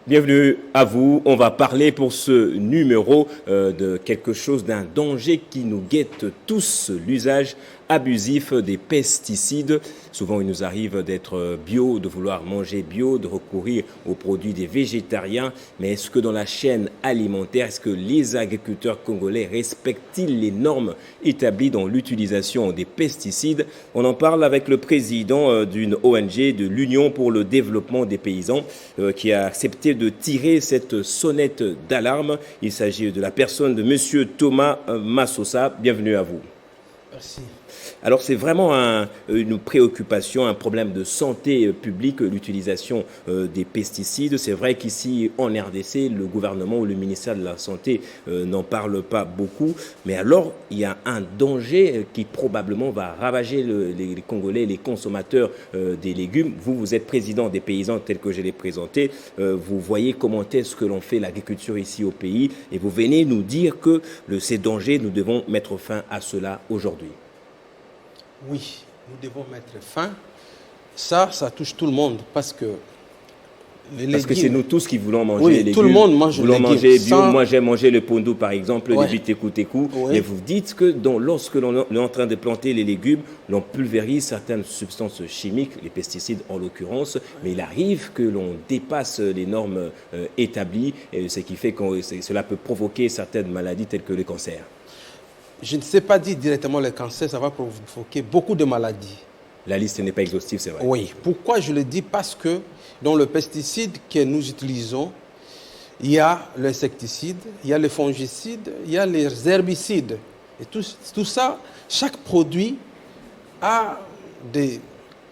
Bienvenue à vous. On va parler pour ce numéro de quelque chose, d'un danger qui nous guette tous, l'usage abusif des pesticides. Souvent, il nous arrive d'être bio, de vouloir manger bio, de recourir aux produits des végétariens. Mais est-ce que dans la chaîne alimentaire, est-ce que les agriculteurs congolais respectent-ils les normes établies dans l'utilisation des pesticides? On en parle avec le président d'une ONG, de l'Union pour le développement des paysans, qui a accepté de tirer cette sonnette d'alarme. Il s'agit de la personne de M. Thomas Massosa. Bienvenue à vous. Merci. Alors c'est vraiment une préoccupation, un problème de santé publique, l'utilisation des pesticides. C'est vrai qu'ici en RDC, le gouvernement ou le ministère de la Santé n'en parle pas beaucoup. Mais alors, il y a un danger qui probablement va ravager les Congolais, les consommateurs des légumes. Vous êtes président des paysans tel que je l'ai présenté. Vous voyez comment est-ce que l'on fait l'agriculture ici au pays. Et vous venez nous dire que ces dangers, nous devons mettre fin à cela aujourd'hui. Oui, nous devons mettre fin. Ça touche tout le monde parce que Parce que c'est nous tous qui voulons manger les légumes. Tout le monde mange les légumes. Manger bio. Moi, j'aime manger le pondou, par exemple, le bitekou-tekou. Oui. Et vous dites que lorsque l'on est en train de planter les légumes, l'on pulvérise certaines substances chimiques, les pesticides en l'occurrence, mais il arrive que l'on dépasse les normes établies, ce qui fait que cela peut provoquer certaines maladies telles que le cancer. Je ne sais pas dire directement le cancer, ça va provoquer beaucoup de maladies. La liste n'est pas exhaustive, c'est vrai. Oui. Pourquoi je le dis? Parce que dans le pesticide que nous utilisons, il y a l'insecticide, il y a le fongicide, il y a les herbicides. Et tout ça, chaque produit a des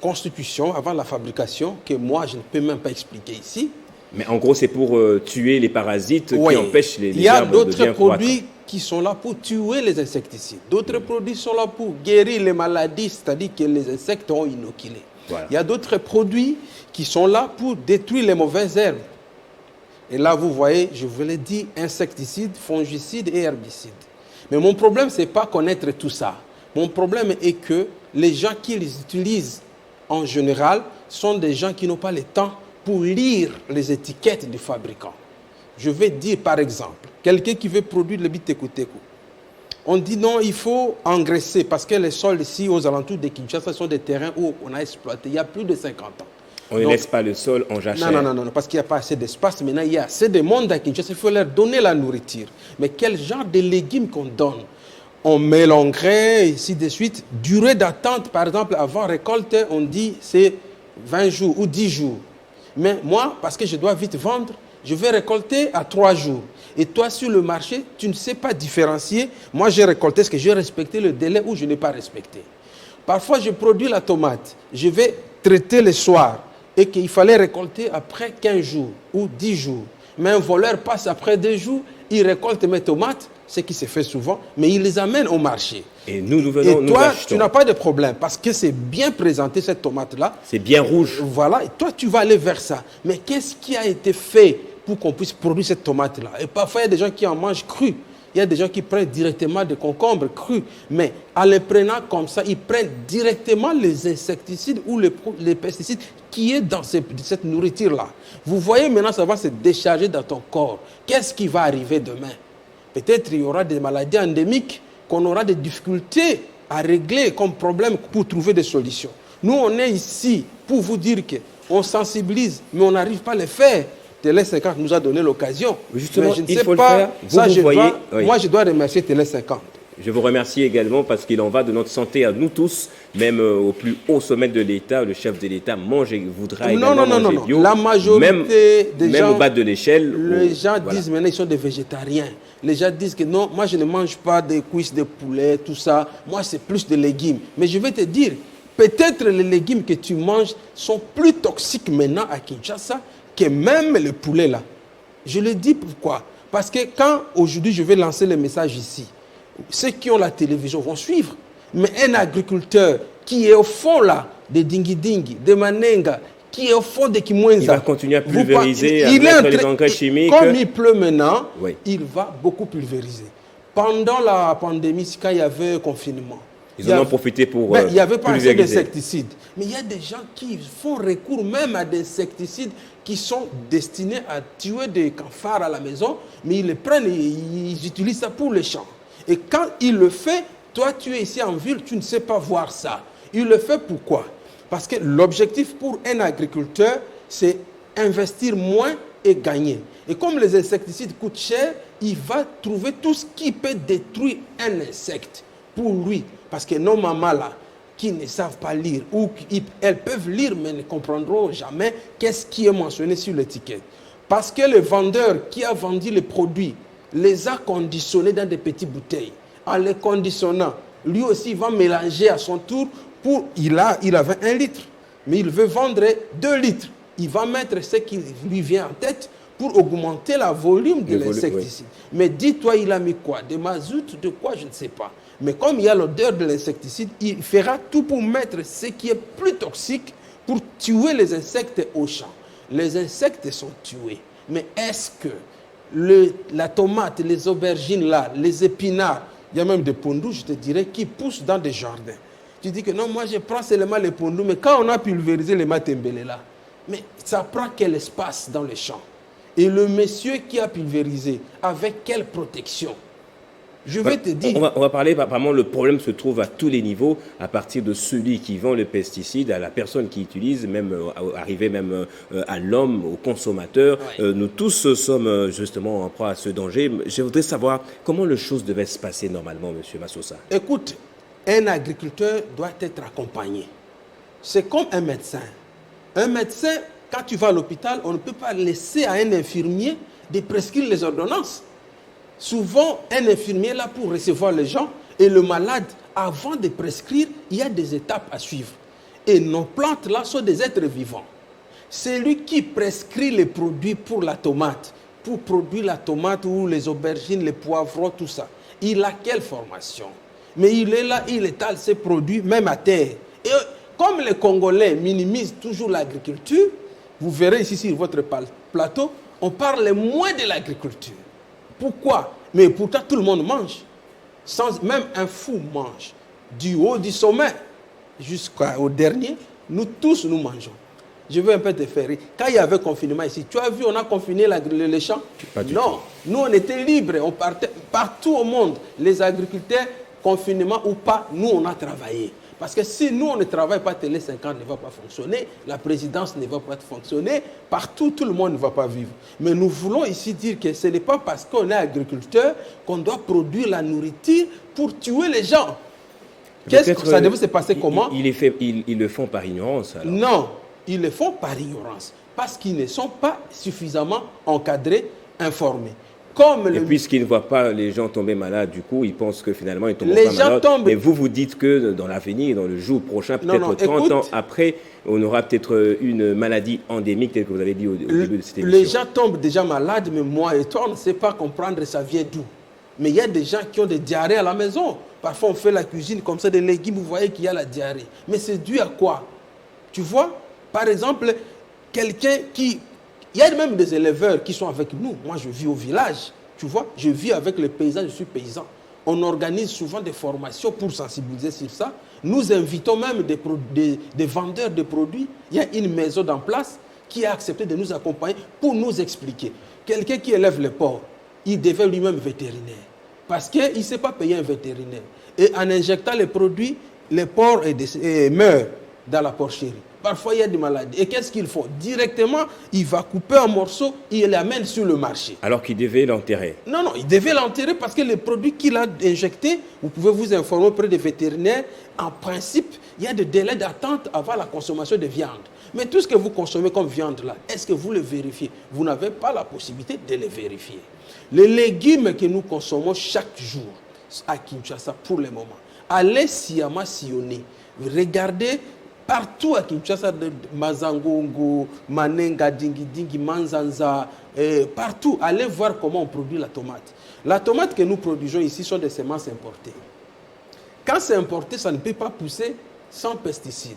constitutions avant la fabrication que moi, je ne peux même pas expliquer ici. Mais en gros, c'est pour tuer les parasites qui empêchent les herbes de bien croître. Il y a d'autres produits qui sont là pour tuer les insecticides. D'autres produits sont là pour guérir les maladies, c'est-à-dire que les insectes ont inoculé. Voilà. Il y a d'autres produits qui sont là pour détruire les mauvaises herbes. Et là, vous voyez, je vous l'ai dit, insecticides, fongicides et herbicides. Mais mon problème, ce n'est pas connaître tout ça. Mon problème est que les gens qui les utilisent en général sont des gens qui n'ont pas le temps pour lire les étiquettes du fabricant. Je vais dire par exemple, quelqu'un qui veut produire le bitekou-tekou. On dit non, il faut engraisser parce que les sols ici aux alentours de Kinshasa sont des terrains où on a exploité il y a plus de 50 ans. On ne laisse pas le sol en jachère. Non, parce qu'il n'y a pas assez d'espace. Maintenant, il y a assez de monde à Kinshasa, il faut leur donner la nourriture. Mais quel genre de légumes qu'on donne? On met l'engrais, ainsi de suite. Durée d'attente, par exemple, avant récolte, on dit c'est 20 jours ou 10 jours. Mais moi, parce que je dois vite vendre, je vais récolter à 3 jours. Et toi, sur le marché, tu ne sais pas différencier. Moi, j'ai récolté ce que j'ai respecté le délai ou je n'ai pas respecté. Parfois, je produis la tomate. Je vais traiter le soir et qu'il fallait récolter après 15 jours ou 10 jours. Mais un voleur passe après 2 jours, il récolte mes tomates, ce qui se fait souvent, mais il les amène au marché. Et nous venons, et toi, tu n'as pas de problème parce que c'est bien présenté cette tomate-là. C'est bien rouge. Voilà, et toi, tu vas aller vers ça. Mais qu'est-ce qui a été fait pour qu'on puisse produire cette tomate-là? Et parfois, il y a des gens qui en mangent cru. Il y a des gens qui prennent directement des concombres crus. Mais en les prenant comme ça, ils prennent directement les insecticides ou les pesticides qui est dans cette nourriture-là. Vous voyez, maintenant, ça va se décharger dans ton corps. Qu'est-ce qui va arriver demain? Peut-être il y aura des maladies endémiques qu'on aura des difficultés à régler comme problème pour trouver des solutions. Nous, on est ici pour vous dire qu'on sensibilise, mais on n'arrive pas à le faire. Télé 50 nous a donné l'occasion. Justement, mais je ne il sais faut pas, le faire. Moi, je dois remercier Télé 50. Je vous remercie également parce qu'il en va de notre santé à nous tous, même au plus haut sommet de l'État. Le chef de l'État voudra également manger bio. La majorité des gens, même au bas de l'échelle. Les gens disent maintenant ils sont des végétariens. Les gens disent que non, moi je ne mange pas des cuisses de poulet, tout ça. Moi c'est plus de légumes. Mais je vais te dire, peut-être les légumes que tu manges sont plus toxiques maintenant à Kinshasa que même le poulet là. Je le dis pourquoi? Parce que quand aujourd'hui je vais lancer le message ici, ceux qui ont la télévision vont suivre. Mais un agriculteur qui est au fond là, de Dingi-Dingi, de Manenga, qui est au fond de Kimwenza, il va continuer à pulvériser, à mettre les engrais chimiques. Comme il pleut maintenant, il va beaucoup pulvériser. Pendant la pandémie, quand il y avait confinement, Ils en ont profité pour il n'y avait pas assez pulvériser. d'insecticides. Mais il y a des gens qui font recours même à des insecticides qui sont destinés à tuer des cafards à la maison, mais ils les prennent et ils utilisent ça pour les champs. Et quand il le fait, toi tu es ici en ville, tu ne sais pas voir ça. Il le fait pourquoi? Parce que l'objectif pour un agriculteur, c'est investir moins et gagner. Et comme les insecticides coûtent cher, il va trouver tout ce qui peut détruire un insecte pour lui. Parce que nos mamans là, qui ne savent pas lire, ou elles peuvent lire mais ne comprendront jamais qu'est-ce qui est mentionné sur l'étiquette. Parce que le vendeur qui a vendu les produits les a conditionnés dans des petites bouteilles. En les conditionnant, lui aussi il va mélanger à son tour. Il avait 1 litre, mais il veut vendre 2 litres. Il va mettre ce qui lui vient en tête pour augmenter la volume de l'insecticide. Oui. Mais dis-toi, il a mis quoi? De mazout, de quoi? Je ne sais pas. Mais comme il y a l'odeur de l'insecticide, il fera tout pour mettre ce qui est plus toxique pour tuer les insectes au champ. Les insectes sont tués. Mais est-ce que la tomate, les aubergines là, les épinards, il y a même des pondous, je te dirais, qui poussent dans des jardins. Tu dis que non, moi je prends seulement les pondous, mais quand on a pulvérisé les matembele là, mais ça prend quel espace dans les champs? Et le monsieur qui a pulvérisé, avec quelle protection? Je vais te dire. On va parler, apparemment, le problème se trouve à tous les niveaux, à partir de celui qui vend le pesticide, à la personne qui utilise, même arriver même à l'homme, au consommateur. Ouais. Nous tous sommes justement en proie à ce danger. Je voudrais savoir comment les choses devaient se passer normalement, monsieur Massosa. Écoute, un agriculteur doit être accompagné. C'est comme un médecin. Un médecin, quand tu vas à l'hôpital, on ne peut pas laisser à un infirmier de prescrire les ordonnances. Souvent, un infirmier est là pour recevoir les gens et le malade, avant de prescrire, il y a des étapes à suivre. Et nos plantes là sont des êtres vivants. C'est lui qui prescrit les produits pour la tomate, pour produire la tomate ou les aubergines, les poivrons, tout ça. Il a quelle formation? Mais il est là, il étale ses produits, même à terre. Et comme les Congolais minimisent toujours l'agriculture, vous verrez ici sur votre plateau, on parle moins de l'agriculture. Pourquoi? Mais pourtant tout le monde mange. Même un fou mange. Du haut du sommet jusqu'au dernier, nous tous nous mangeons. Je veux un peu te faire rire. Quand il y avait confinement ici, tu as vu, on a confiné les champs? Non, nous on était libres, on partait partout au monde. Les agriculteurs, confinement ou pas, nous on a travaillé. Parce que si nous, on ne travaille pas, Télé 50 ne va pas fonctionner, la présidence ne va pas fonctionner, partout, tout le monde ne va pas vivre. Mais nous voulons ici dire que ce n'est pas parce qu'on est agriculteur qu'on doit produire la nourriture pour tuer les gens. Qu'est-ce que ça devait se passer comment? Ils le font par ignorance, alors. Non, ils le font par ignorance, parce qu'ils ne sont pas suffisamment encadrés, informés. Et puisqu'ils ne voient pas les gens tomber malades, du coup, ils pensent que finalement, ils tombent pas malades. Mais vous dites que dans l'avenir, dans le jour prochain, peut-être 30 ans après, on aura peut-être une maladie endémique, telle que vous avez dit au début de cette émission. Les gens tombent déjà malades, mais moi et toi, on ne sait pas comprendre ça vient d'où. Mais il y a des gens qui ont des diarrhées à la maison. Parfois, on fait la cuisine comme ça, des légumes, vous voyez qu'il y a la diarrhée. Mais c'est dû à quoi? Tu vois? Par exemple, quelqu'un qui... Il y a même des éleveurs qui sont avec nous. Moi, je vis au village, tu vois. Je vis avec les paysans, je suis paysan. On organise souvent des formations pour sensibiliser sur ça. Nous invitons même des vendeurs de produits. Il y a une maison en place qui a accepté de nous accompagner pour nous expliquer. Quelqu'un qui élève les porcs, il devient lui-même vétérinaire. Parce qu'il ne sait pas payer un vétérinaire. Et en injectant les produits, les porcs meurent dans la porcherie. Parfois, il y a des maladies. Et qu'est-ce qu'il faut? Directement, il va couper un morceau et il l'amène sur le marché. Alors qu'il devait l'enterrer? Non, il devait l'enterrer parce que les produits qu'il a injectés, vous pouvez vous informer auprès des vétérinaires, en principe, il y a des délais d'attente avant la consommation de viande. Mais tout ce que vous consommez comme viande là, est-ce que vous le vérifiez? Vous n'avez pas la possibilité de le vérifier. Les légumes que nous consommons chaque jour à Kinshasa pour le moment, allez sciemment sillonner, regardez. Partout à Kinshasa, de Mazangongo, Manenga, Dingi, Manzanza, partout, allez voir comment on produit la tomate. La tomate que nous produisons ici sont des semences importées. Quand c'est importé, ça ne peut pas pousser sans pesticides.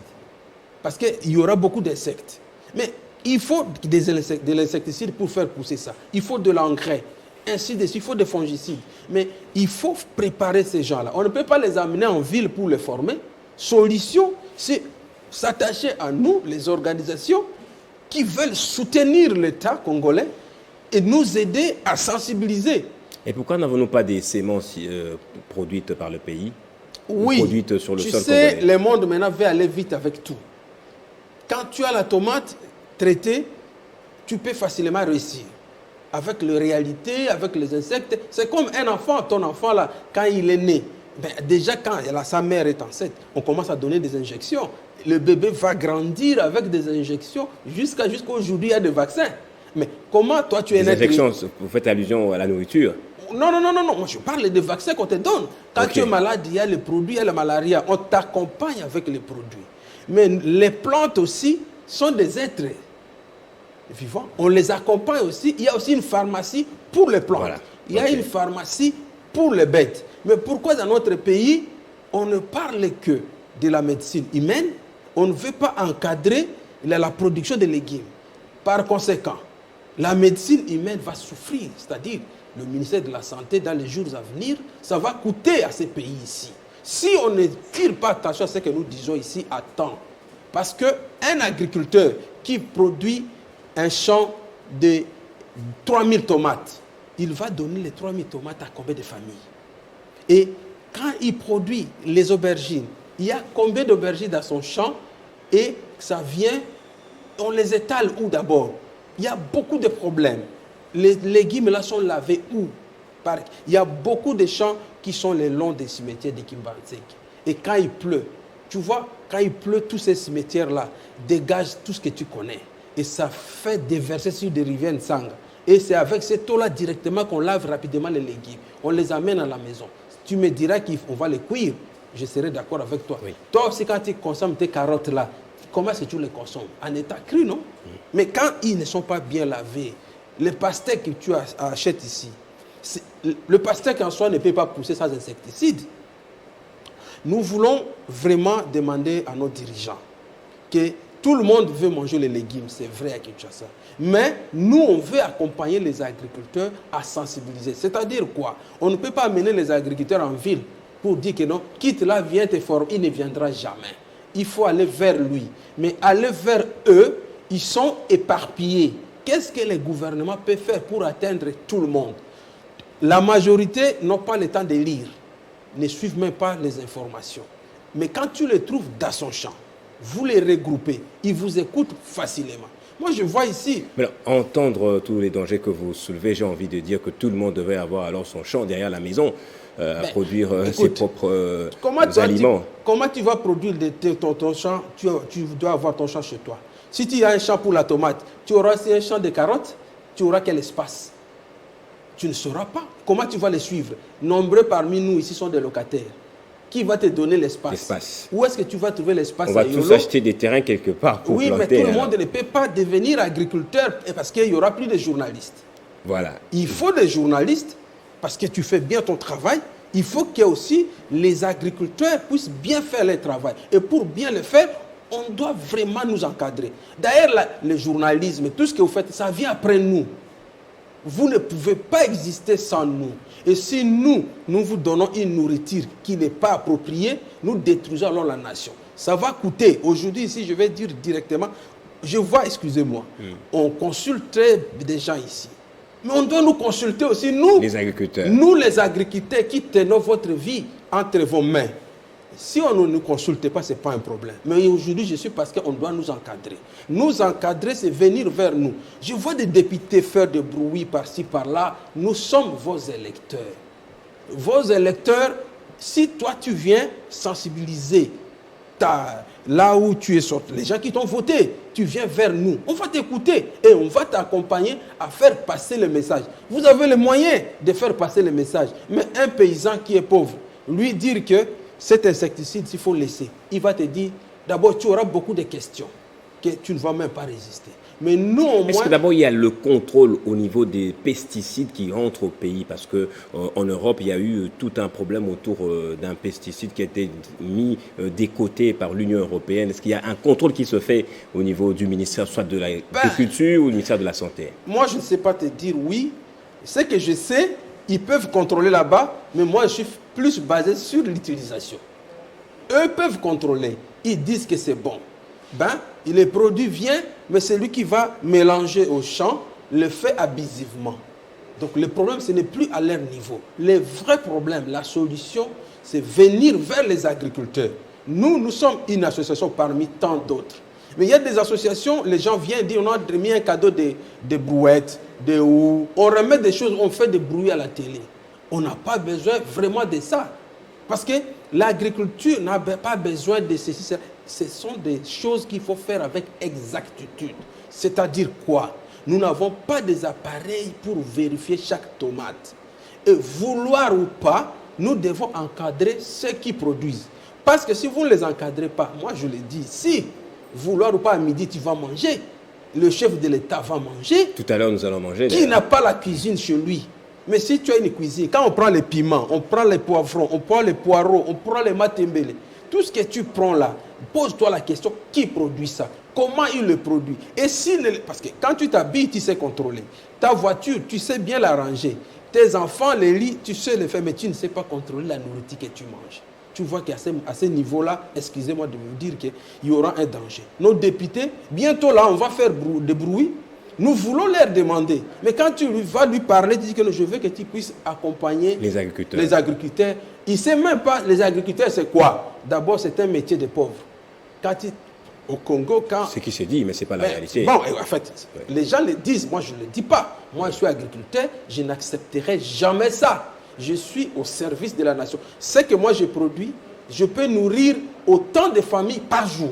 Parce qu'il y aura beaucoup d'insectes. Mais il faut de l'insecticide pour faire pousser ça. Il faut de l'engrais. ainsi de suite. Il faut des fongicides. Mais il faut préparer ces gens-là. On ne peut pas les amener en ville pour les former. Solution, c'est s'attacher à nous, les organisations, qui veulent soutenir l'État congolais et nous aider à sensibiliser. Et pourquoi n'avons-nous pas des semences produites par le pays? Oui, produites sur le sol sais, congolais? le monde maintenant veut aller vite avec tout. Quand tu as la tomate traitée, tu peux facilement réussir. Avec les réalités, avec les insectes. C'est comme un enfant, ton enfant là, quand il est né. Ben, déjà quand sa mère est enceinte, on commence à donner des injections. Le bébé va grandir avec des injections jusqu'à aujourd'hui, il y a des vaccins. Mais comment toi tu es né? Des injections, vous faites allusion à la nourriture? Non. Moi, je parle des vaccins qu'on te donne. Quand tu es malade, il y a les produits, il y a la malaria. On t'accompagne avec les produits. Mais les plantes aussi sont des êtres vivants. On les accompagne aussi. Il y a aussi une pharmacie pour les plantes. Voilà. Il y a une pharmacie pour les bêtes. Mais pourquoi dans notre pays, on ne parle que de la médecine humaine? On ne veut pas encadrer la production de légumes. Par conséquent, la médecine humaine va souffrir. C'est-à-dire, le ministère de la Santé, dans les jours à venir, ça va coûter à ces pays ici. Si on ne tire pas attention à ce que nous disons ici à temps, parce qu'un agriculteur qui produit un champ de 3000 tomates, il va donner les 3000 tomates à combien de familles? Et quand il produit les aubergines, il y a combien d'aubergines dans son champ? Et ça vient, on les étale où d'abord? Il y a beaucoup de problèmes. Les légumes là sont lavés où? Il y a beaucoup de champs qui sont le long des cimetières de Kimbanzek. Et quand il pleut, tu vois, quand il pleut, tous ces cimetières-là dégagent tout ce que tu connais. Et ça fait déverser sur des rivières Nsanga. Et c'est avec cette eau-là directement qu'on lave rapidement les légumes. On les amène à la maison. Tu me diras qu'on va les cuire. Je serai d'accord avec toi. Oui. Toi aussi, quand tu consommes tes carottes-là, comment est-ce que tu les consommes? En état cru, non? Mais quand ils ne sont pas bien lavés, les pastèques que tu achètes ici, le pastèque en soi ne peut pas pousser sans insecticides. Nous voulons vraiment demander à nos dirigeants que tout le monde veut manger les légumes, c'est vrai à Kinshasa. Mais nous, on veut accompagner les agriculteurs à sensibiliser. C'est-à-dire quoi? On ne peut pas amener les agriculteurs en ville pour dire que non, quitte là, viens te former, il ne viendra jamais. Il faut aller vers lui. Mais aller vers eux, ils sont éparpillés. Qu'est-ce que les gouvernements peuvent faire pour atteindre tout le monde? La majorité n'ont pas le temps de lire, ne suivent même pas les informations. Mais quand tu les trouves dans son champ, vous les regroupez, ils vous écoutent facilement. Moi, je vois ici... Mais alors, entendre tous les dangers que vous soulevez, j'ai envie de dire que tout le monde devrait avoir alors son champ derrière la maison, à produire ses propres aliments. Comment tu vas produire ton champ? Tu dois avoir ton champ chez toi. Si tu as un champ pour la tomate, tu auras aussi un champ de carottes, tu auras quel espace? Tu ne sauras pas. Comment tu vas les suivre? Nombreux parmi nous ici sont des locataires. Qui va te donner l'espace? Où est-ce que tu vas trouver l'espace? On va tous acheter des terrains quelque part pour planter. Oui, mais tout le monde ne peut pas devenir agriculteur parce qu'il n'y aura plus de journalistes. Voilà. Il faut des journalistes parce que tu fais bien ton travail. Il faut que aussi les agriculteurs puissent bien faire leur travail. Et pour bien le faire, on doit vraiment nous encadrer. D'ailleurs, le journalisme, tout ce que vous faites, ça vient après nous. Vous ne pouvez pas exister sans nous. Et si nous vous donnons une nourriture qui n'est pas appropriée, nous détruisons alors la nation. Ça va coûter. Aujourd'hui, ici, je vais dire directement, je vois, excusez-moi, on consulte des gens ici. Mais on doit nous consulter aussi, nous. Les agriculteurs. Nous, les agriculteurs, qui tenons votre vie entre vos mains. Si on ne nous consulte pas, ce n'est pas un problème. Mais aujourd'hui, je suis parce qu'on doit nous encadrer. Nous encadrer, c'est venir vers nous. Je vois des députés faire des bruits par-ci, par-là. Nous sommes vos électeurs. Vos électeurs, si toi, tu viens sensibiliser là où tu es sorti, les gens qui t'ont voté, tu viens vers nous. On va t'écouter et on va t'accompagner à faire passer le message. Vous avez les moyens de faire passer le message. Mais un paysan qui est pauvre, lui dire que cet insecticide, s'il faut laisser, il va te dire, d'abord, tu auras beaucoup de questions que tu ne vas même pas résister. Mais nous, au moins... Est-ce que d'abord, il y a le contrôle au niveau des pesticides qui rentrent au pays? Parce qu'en Europe, il y a eu tout un problème autour d'un pesticide qui a été mis de côté par l'Union européenne. Est-ce qu'il y a un contrôle qui se fait au niveau du ministère, soit de l'Agriculture ou du ministère de la Santé? Moi, je ne sais pas te dire oui, Ce que je sais, ils peuvent contrôler là-bas, mais moi, je suis plus basé sur l'utilisation. Eux peuvent contrôler. Ils disent que c'est bon. Le produit vient, mais c'est lui qui va mélanger au champ, le fait abusivement. Donc le problème, ce n'est plus à leur niveau. Le vrai problème, la solution, c'est venir vers les agriculteurs. Nous sommes une association parmi tant d'autres. Mais il y a des associations, les gens viennent dire, on a remis un cadeau de brouettes, de houes, on remet des choses, on fait des bruits à la télé. On n'a pas besoin vraiment de ça. Parce que l'agriculture n'a pas besoin de ceci. Ce sont des choses qu'il faut faire avec exactitude. C'est-à-dire quoi? Nous n'avons pas des appareils pour vérifier chaque tomate. Et vouloir ou pas, nous devons encadrer ceux qui produisent. Parce que si vous ne les encadrez pas, moi je le dis, si vouloir ou pas à midi tu vas manger, le chef de l'État va manger. Tout à l'heure nous allons manger. Qui n'a pas la cuisine chez lui? Mais si tu as une cuisine, quand on prend les piments, on prend les poivrons, on prend les poireaux, on prend les matembele, tout ce que tu prends là, pose-toi la question, qui produit ça? Comment il le produit? Et parce que quand tu t'habilles, tu sais contrôler. Ta voiture, tu sais bien la ranger. Tes enfants, les lits, tu sais les faire, mais tu ne sais pas contrôler la nourriture que tu manges. Tu vois qu'à ce niveau-là, excusez-moi de vous dire qu'il y aura un danger. Nos députés, bientôt là, on va faire des bruits. Nous voulons leur demander. Mais quand tu vas lui parler, tu dis que je veux que tu puisses accompagner les agriculteurs. Il ne sait même pas, les agriculteurs, c'est quoi? D'abord, c'est un métier de pauvre. Au Congo, ce qui se dit, mais ce n'est pas la réalité. Bon, en fait, les gens le disent, moi je ne le dis pas. Moi je suis agriculteur, je n'accepterai jamais ça. Je suis au service de la nation. Ce que moi je produis, je peux nourrir autant de familles par jour.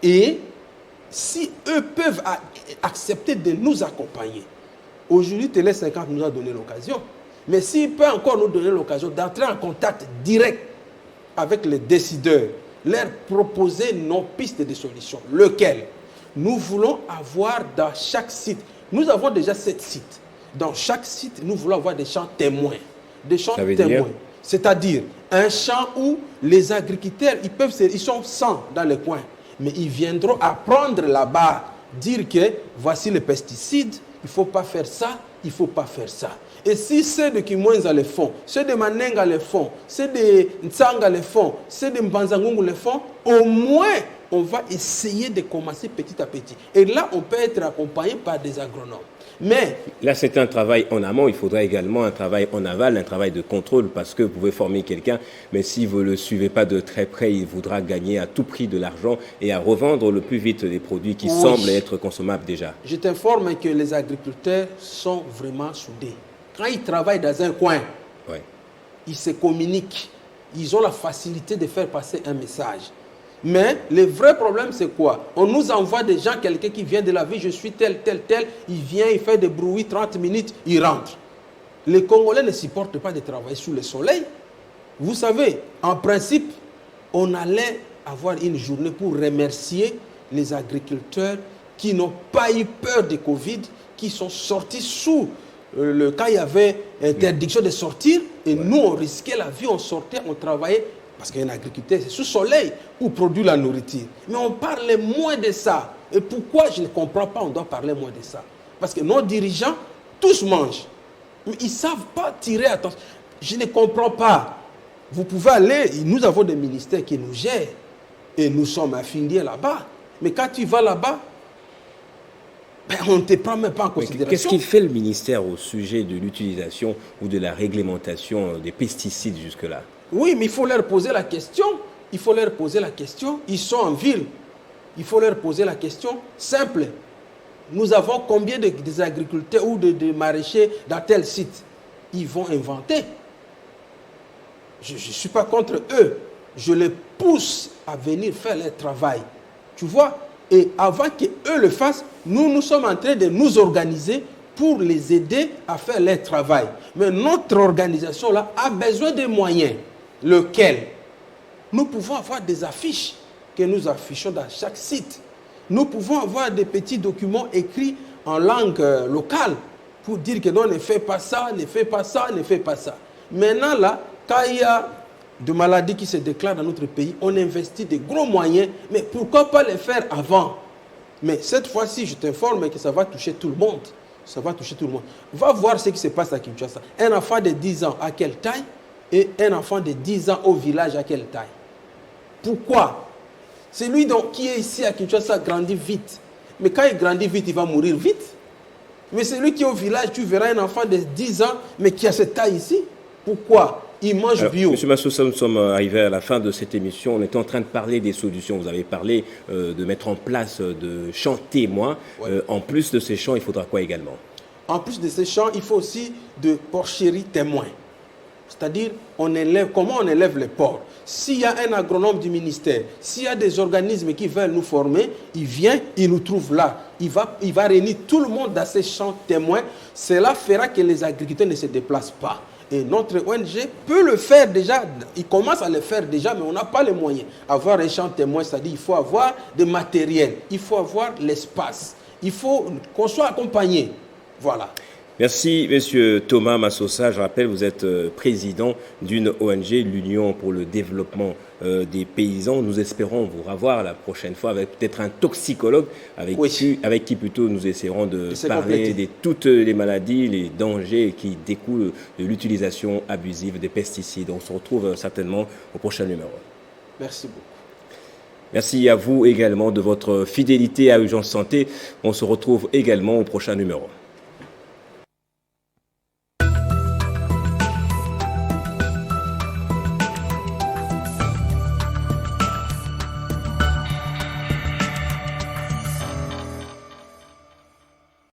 Et si eux peuvent accepter de nous accompagner, aujourd'hui Télé 50 nous a donné l'occasion, mais s'ils peuvent encore nous donner l'occasion d'entrer en contact direct avec les décideurs, leur proposer nos pistes de solutions. Lequel? Nous voulons avoir dans chaque site. Nous avons déjà 7 sites. Dans chaque site, nous voulons avoir des champs témoins. Des champs témoins. C'est-à-dire un champ où les agriculteurs, ils sont 100 dans le coin. Mais ils viendront apprendre là-bas, dire que voici les pesticides, il ne faut pas faire ça, il ne faut pas faire ça. Et si ceux de Kimwenza le font, ceux de Manenga le font, ceux de Ntsanga le font, ceux de Mbanzangungu le font, au moins on va essayer de commencer petit à petit. Et là, on peut être accompagné par des agronomes. Mais là, c'est un travail en amont. Il faudra également un travail en aval, un travail de contrôle, parce que vous pouvez former quelqu'un, mais si vous ne le suivez pas de très près, il voudra gagner à tout prix de l'argent et à revendre le plus vite des produits qui semblent être consommables déjà. Je t'informe que les agriculteurs sont vraiment soudés. Quand ils travaillent dans un coin, ils se communiquent. Ils ont la facilité de faire passer un message. Mais le vrai problème, c'est quoi? On nous envoie des gens, quelqu'un qui vient de la ville, je suis tel, il vient, il fait des bruits, 30 minutes, il rentre. Les Congolais ne supportent pas de travailler sous le soleil. Vous savez, en principe, on allait avoir une journée pour remercier les agriculteurs qui n'ont pas eu peur de Covid, qui sont sortis sous le cas, il y avait interdiction de sortir, et nous, on risquait la vie, on sortait, on travaillait. Parce qu'un agriculteur, c'est sous soleil pour produire la nourriture. Mais on parle moins de ça. Et pourquoi je ne comprends pas, on doit parler moins de ça? Parce que nos dirigeants, tous mangent. Mais ils ne savent pas tirer attention. Je ne comprends pas. Vous pouvez aller, nous avons des ministères qui nous gèrent. Et nous sommes affiliés là-bas. Mais quand tu vas là-bas, on ne te prend même pas en considération. Qu'est-ce qu'il fait le ministère au sujet de l'utilisation ou de la réglementation des pesticides jusque-là? Oui, mais il faut leur poser la question. Il faut leur poser la question. Ils sont en ville. Il faut leur poser la question simple. Nous avons combien des agriculteurs ou de maraîchers dans tel site? Ils vont inventer. Je ne suis pas contre eux. Je les pousse à venir faire leur travail. Tu vois? Et avant qu'eux le fassent, nous sommes en train de nous organiser pour les aider à faire leur travail. Mais notre organisation-là a besoin de moyens. Lequel? Nous pouvons avoir des affiches que nous affichons dans chaque site. Nous pouvons avoir des petits documents écrits en langue locale pour dire que non, ne fais pas ça, ne fais pas ça, ne fais pas ça. Maintenant, là, quand il y a de maladies qui se déclarent dans notre pays, on investit de gros moyens, mais pourquoi pas les faire avant? Mais cette fois-ci, je t'informe que ça va toucher tout le monde. ça va toucher tout le monde. Va voir ce qui se passe à Kinshasa. Un enfant de 10 ans, à quelle taille? Et un enfant de 10 ans au village, à quelle taille? Pourquoi? Celui qui est ici à Kinshasa grandit vite. Mais quand il grandit vite, il va mourir vite. Mais celui qui est au village, tu verras un enfant de 10 ans, mais qui a cette taille ici. Pourquoi? Il mange bio. Monsieur Massosa, nous sommes arrivés à la fin de cette émission. On était en train de parler des solutions. Vous avez parlé de mettre en place de champs témoins. Ouais. En plus de ces champs, il faudra quoi également? En plus de ces champs, il faut aussi de porcheries témoins. C'est-à-dire, comment on élève les porcs. S'il y a un agronome du ministère, s'il y a des organismes qui veulent nous former, il vient, il nous trouve là. Il va réunir tout le monde dans ces champs témoins. Cela fera que les agriculteurs ne se déplacent pas. Et notre ONG peut le faire déjà, il commence à le faire déjà, mais on n'a pas les moyens. Avoir un champ témoin, c'est-à-dire qu'il faut avoir des matériels, il faut avoir l'espace, il faut qu'on soit accompagné. Voilà. Merci, monsieur Thomas Massosa. Je rappelle, vous êtes président d'une ONG, l'Union pour le développement des paysans. Nous espérons vous revoir la prochaine fois avec peut-être un toxicologue avec qui plutôt nous essaierons de parler de toutes les maladies, les dangers qui découlent de l'utilisation abusive des pesticides. On se retrouve certainement au prochain numéro. Merci beaucoup. Merci à vous également de votre fidélité à Urgence Santé. On se retrouve également au prochain numéro.